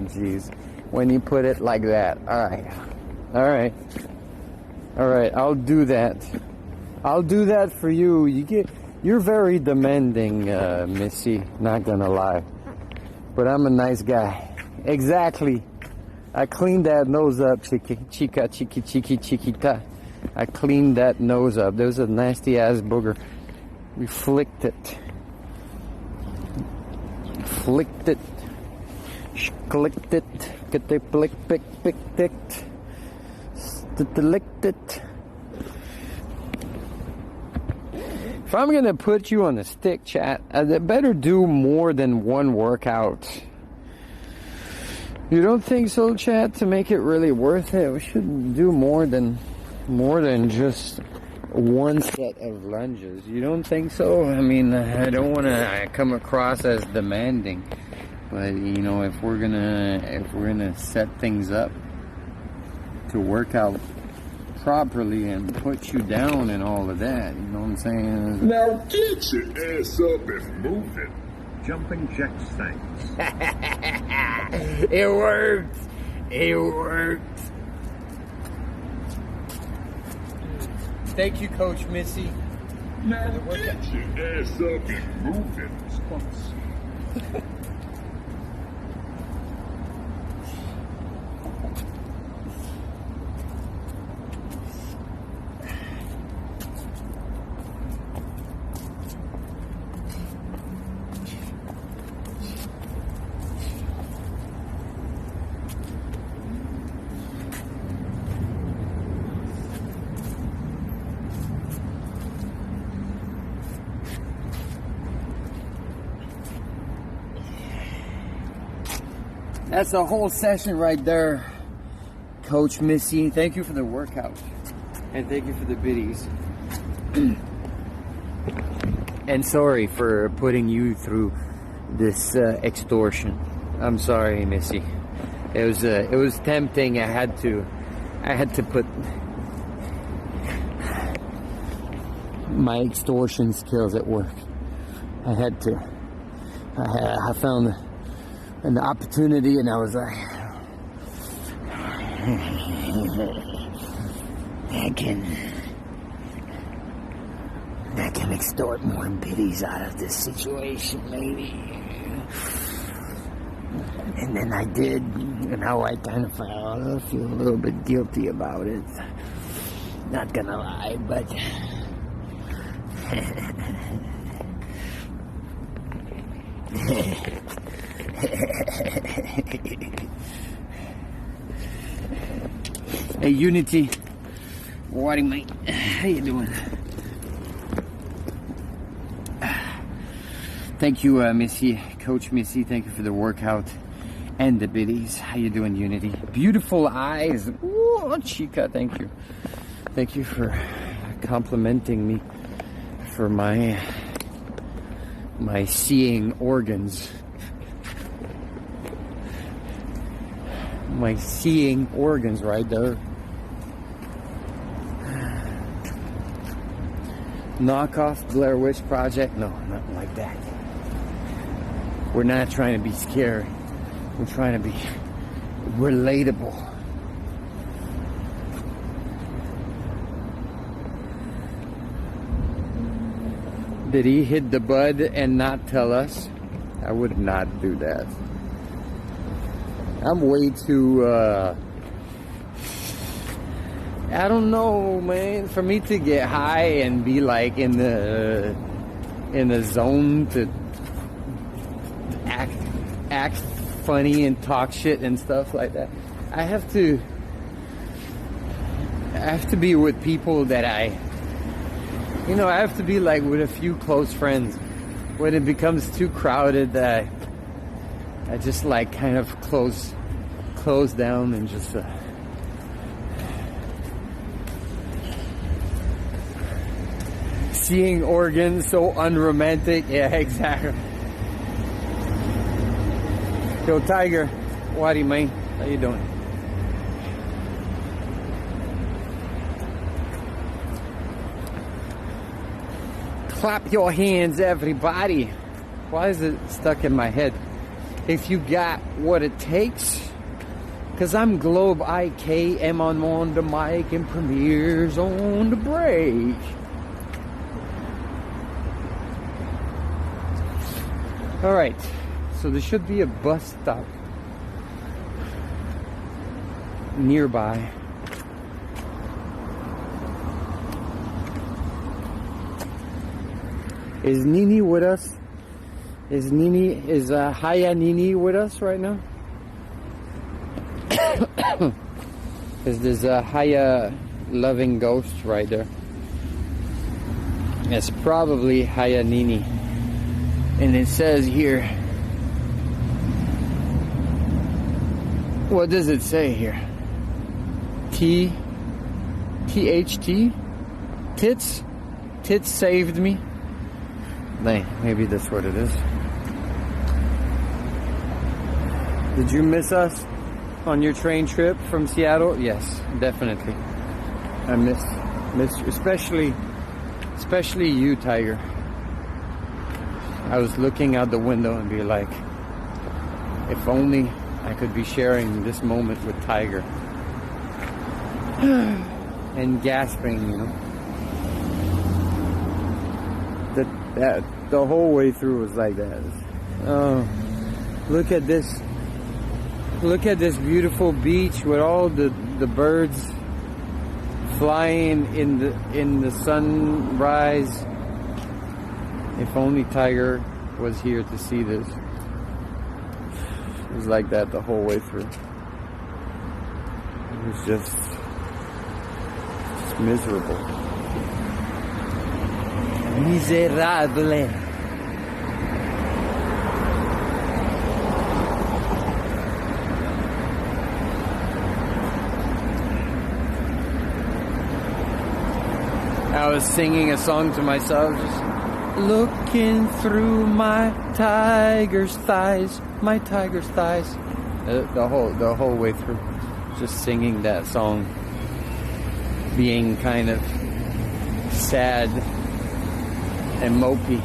Jeez. When you put it like that. Alright. I'll do that. I'll do that for you. You're very demanding, Missy. Not gonna lie. But I'm a nice guy. Exactly. I cleaned that nose up, chiquita. I cleaned that nose up. There was a nasty ass booger. We flicked it. Clicked it, clicked it, get the picked it, licked it. If I'm gonna put you on the stick, chat, I better do more than one workout. You don't think so, chat? To make it really worth it, we should do more than just one set of lunges. You don't think so? I mean, I don't want to come across as demanding, but you know, if we're gonna set things up to work out properly and put you down and all of that, you know what I'm saying? Now get your ass up and move it. Jumping jacks, thanks. It worked. It worked. Thank you, Coach Missy. Now get your ass up and move it. That's the whole session right there, Coach Missy. Thank you for the workout. And thank you for the biddies. And sorry for putting you through this extortion. I'm sorry, Missy. It was tempting. I had to put my extortion skills at work. I had to. I found an opportunity, and I was like, I can extort more biddies out of this situation, maybe. And then I did, and now I kind of feel a little bit guilty about it. Not gonna lie, but hey, Unity, what mate? How you doing? Thank you, Missy, Coach Missy. Thank you for the workout. And the biddies. How you doing, Unity? Beautiful eyes. Ooh, chica, thank you. Thank you for complimenting me for my seeing organs. My seeing organs right there. Knockoff Blair Witch Project? No, nothing like that. We're not trying to be scary. We're trying to be relatable. Did he hit the bud and not tell us? I would not do that. I'm way too, I don't know, man. For me to get high and be like in the zone to act funny and talk shit and stuff like that, I have to be with people that I have to be like with a few close friends. When it becomes too crowded, that I just like kind of close down and just seeing organs, so unromantic. Yeah, exactly. Yo, Tiger, Waddy, man, how you doing? Clap your hands, everybody. Why is it stuck in my head? If you got what it takes, cause I'm Globe IK, I'm on the mic and Premiere's on the break. All right, so there should be a bus stop nearby. Is Nini with us? Is Haya Nini with us right now? Is there's a Haya loving ghost right there? It's probably Haya Nini. And it says here, what does it say here? THT? Tits? Tits saved me? Maybe that's what it is. Did you miss us on your train trip from Seattle? Yes, definitely. I missed you, especially you, Tiger. I was looking out the window and be like, if only I could be sharing this moment with Tiger. And gasping, you know. That the whole way through was like that. Oh, look at this. Look at this beautiful beach with all the birds flying in the sunrise. If only Tiger was here to see this. It was like that the whole way through. It was just miserable. Miserable. I was singing a song to myself, just looking through my tiger's thighs, my tiger's thighs. The whole way through, just singing that song, being kind of sad and mopey.